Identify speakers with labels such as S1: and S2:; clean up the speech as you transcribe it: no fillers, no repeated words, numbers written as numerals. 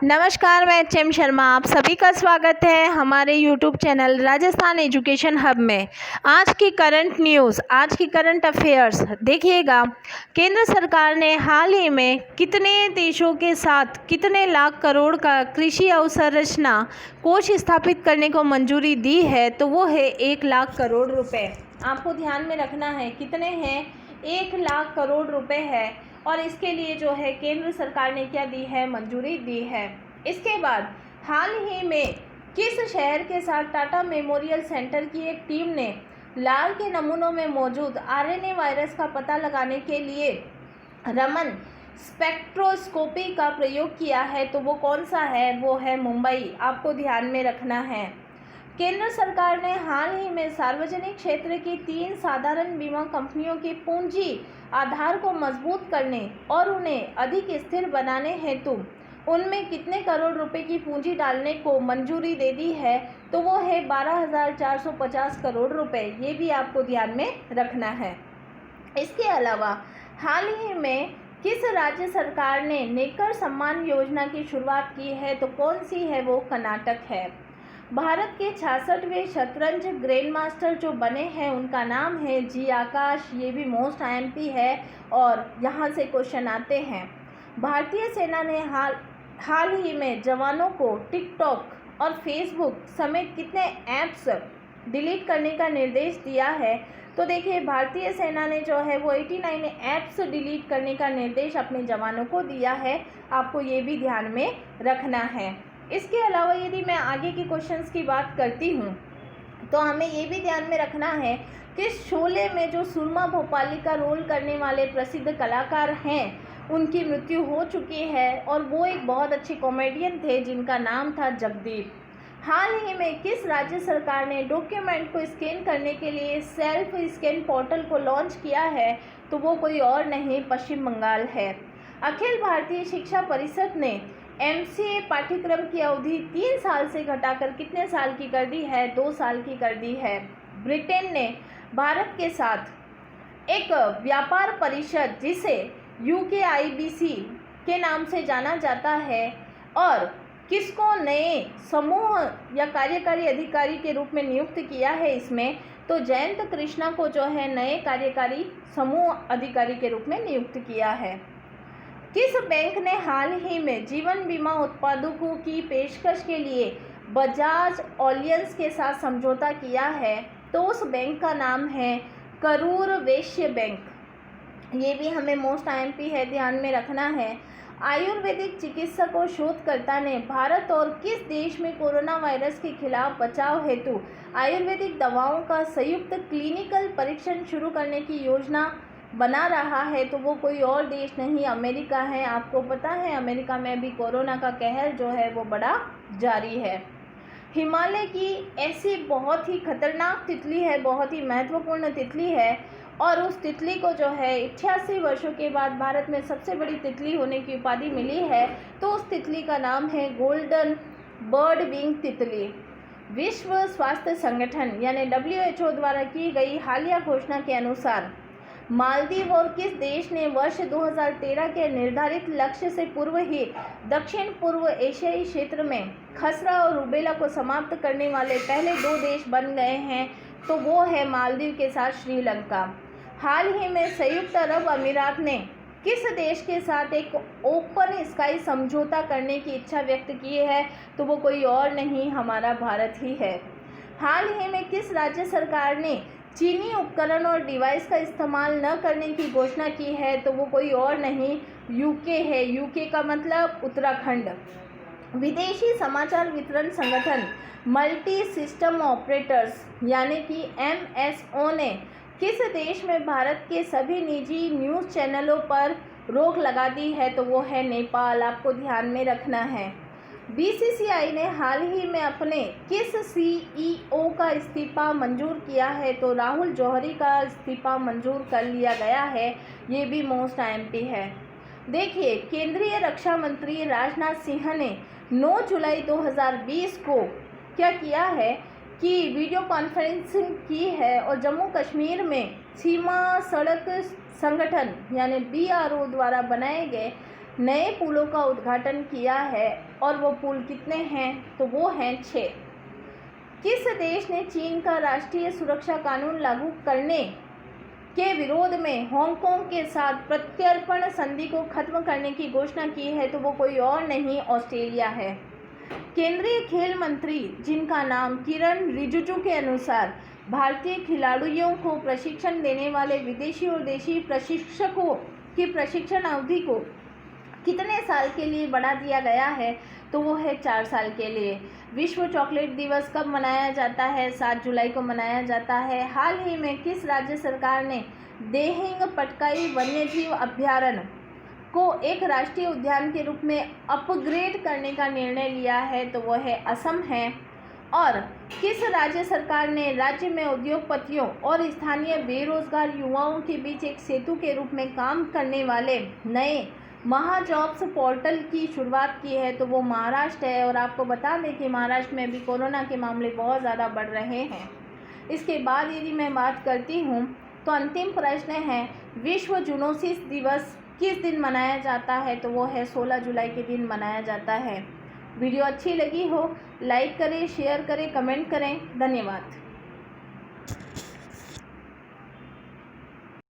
S1: नमस्कार, मैं एचएम शर्मा। आप सभी का स्वागत है हमारे YouTube channel Rajasthan education hub में। आज की करंट न्यूज़, आज की करंट अफेयर्स देखिएगा। केंद्र सरकार ने हाल ही में कितने देशों के साथ कितने लाख करोड़ का कृषि अवसंरचना कोष स्थापित करने को मंजूरी दी है? तो वो है 1 लाख करोड़ रुपए। आपको ध्यान में रखना है कितने हैं, 1 लाख करोड़ रुपए है। और इसके लिए जो है केंद्र सरकार ने क्या दी है, मंजूरी दी है। इसके बाद हाल ही में किस शहर के साथ टाटा मेमोरियल सेंटर की एक टीम ने लाल के नमूनों में मौजूद आरएनए वायरस का पता लगाने के लिए रमन स्पेक्ट्रोस्कोपी का प्रयोग किया है? तो वो कौन सा है? वो है मुंबई। आपको ध्यान में रखना है। केंद्र सरकार ने हाल ही में सार्वजनिक क्षेत्र की 3 साधारण बीमा कंपनियों की पूंजी आधार को मजबूत करने और उन्हें अधिक स्थिर बनाने हेतु उनमें कितने करोड़ रुपए की पूंजी डालने को मंजूरी दे दी है? तो वो है 12,450 करोड़ रुपए। ये भी आपको ध्यान में रखना है। इसके अलावा हाल ही में किस राज्य सरकार ने नेकर सम्मान योजना की शुरुआत की है? तो कौन सी है? वो कर्नाटक है। भारत के 66वें शतरंज ग्रैंड मास्टर जो बने हैं उनका नाम है जी आकाश। ये भी मोस्ट आईएमपी है और यहाँ से क्वेश्चन आते हैं। भारतीय सेना ने हाल ही में जवानों को टिकटॉक और फेसबुक समेत कितने ऐप्स डिलीट करने का निर्देश दिया है? तो देखिए, भारतीय सेना ने जो है वो 89 ऐप्स डिलीट करने का निर्देश अपने जवानों को दिया है। आपको ये भी ध्यान में रखना है। इसके अलावा यदि मैं आगे के क्वेश्चंस की बात करती हूँ तो हमें ये भी ध्यान में रखना है कि शोले में जो सुरमा भोपाली का रोल करने वाले प्रसिद्ध कलाकार हैं उनकी मृत्यु हो चुकी है और वो एक बहुत अच्छे कॉमेडियन थे जिनका नाम था जगदीप। हाल ही में किस राज्य सरकार ने डॉक्यूमेंट को स्कैन करने के लिए सेल्फ स्कैन पोर्टल को लॉन्च किया है? तो वो कोई और नहीं, पश्चिम बंगाल है। अखिल भारतीय शिक्षा परिषद ने एमसीए पाठ्यक्रम की अवधि 3 साल से घटाकर कितने साल की कर दी है? 2 साल की कर दी है। ब्रिटेन ने भारत के साथ एक व्यापार परिषद जिसे यूकेआईबीसी के नाम से जाना जाता है और किसको नए समूह या कार्यकारी अधिकारी के रूप में नियुक्त किया है इसमें? तो जयंत कृष्णा को जो है नए कार्यकारी समूह अधिकारी के रूप में नियुक्त किया है। किस बैंक ने हाल ही में जीवन बीमा उत्पादकों की पेशकश के लिए बजाज एलियंस के साथ समझौता किया है? तो उस बैंक का नाम है करूर वैश्य बैंक। ये भी हमें मोस्ट आईएमपी है, ध्यान में रखना है। आयुर्वेदिक चिकित्सक और शोधकर्ता ने भारत और किस देश में कोरोना वायरस के खिलाफ बचाव हेतु आयुर्वेदिक दवाओं का संयुक्त क्लिनिकल परीक्षण शुरू करने की योजना बना रहा है? तो वो कोई और देश नहीं, अमेरिका है। आपको पता है अमेरिका में भी कोरोना का कहर जो है वो बड़ा जारी है। हिमालय की ऐसी बहुत ही खतरनाक तितली है, बहुत ही महत्वपूर्ण तितली है और उस तितली को जो है 88 वर्षों के बाद भारत में सबसे बड़ी तितली होने की उपाधि मिली है। तो उस तितली का नाम है गोल्डन बर्ड विंग तितली। विश्व स्वास्थ्य संगठन यानी WHO द्वारा की गई हालिया घोषणा के अनुसार मालदीव और किस देश ने वर्ष 2013 के निर्धारित लक्ष्य से पूर्व ही दक्षिण पूर्व एशियाई क्षेत्र में खसरा और रूबेला को समाप्त करने वाले पहले 2 देश बन गए हैं? तो वो है मालदीव के साथ श्रीलंका। हाल ही में संयुक्त अरब अमीरात ने किस देश के साथ एक ओपन स्काई समझौता करने की इच्छा व्यक्त की है? तो वो कोई और नहीं, हमारा भारत ही है। हाल ही में किस राज्य सरकार ने चीनी उपकरण और डिवाइस का इस्तेमाल न करने की घोषणा की है? तो वो कोई और नहीं, यूके है। यूके का मतलब उत्तराखंड। विदेशी समाचार वितरण संगठन मल्टी सिस्टम ऑपरेटर्स यानी कि MSO ने किस देश में भारत के सभी निजी न्यूज़ चैनलों पर रोक लगा दी है? तो वो है नेपाल। आपको ध्यान में रखना है। BCCI ने हाल ही में अपने किस CEO का इस्तीफा मंजूर किया है? तो राहुल जौहरी का इस्तीफा मंजूर कर लिया गया है। ये भी मोस्ट आईएमपी है। देखिए, केंद्रीय रक्षा मंत्री राजनाथ सिंह ने 9 जुलाई 2020 को क्या किया है कि वीडियो कॉन्फ्रेंसिंग की है और जम्मू कश्मीर में सीमा सड़क संगठन यानी BRO द्वारा बनाए गए नए पुलों का उद्घाटन किया है और वो पुल कितने हैं तो वो हैं 6। किस देश ने चीन का राष्ट्रीय सुरक्षा कानून लागू करने के विरोध में हांगकांग के साथ प्रत्यर्पण संधि को खत्म करने की घोषणा की है तो वो कोई और नहीं ऑस्ट्रेलिया है। केंद्रीय खेल मंत्री जिनका नाम किरण रिजिजू के अनुसार भारतीय खिलाड़ियों को प्रशिक्षण देने वाले विदेशी और देशी प्रशिक्षकों की प्रशिक्षण अवधि को कितने साल के लिए बढ़ा दिया गया है तो वो है 4 साल के लिए। विश्व चॉकलेट दिवस कब मनाया जाता है? 7 जुलाई को मनाया जाता है। हाल ही में किस राज्य सरकार ने देहिंग पटकाई वन्यजीव अभयारण्य को एक राष्ट्रीय उद्यान के रूप में अपग्रेड करने का निर्णय लिया है तो वह है असम है। और किस राज्य सरकार ने राज्य में उद्योगपतियों और स्थानीय बेरोजगार युवाओं के बीच एक सेतु के रूप में काम करने वाले नए महाजॉब्स पोर्टल की शुरुआत की है तो वो महाराष्ट्र है। और आपको बता दें कि महाराष्ट्र में भी कोरोना के मामले बहुत ज़्यादा बढ़ रहे हैं। इसके बाद यदि मैं बात करती हूँ तो अंतिम प्रश्न है विश्व जूनोसिस दिवस किस दिन मनाया जाता है तो वो है 16 जुलाई के दिन मनाया जाता है। वीडियो अच्छी लगी हो लाइक करें, शेयर करें, कमेंट करें। धन्यवाद।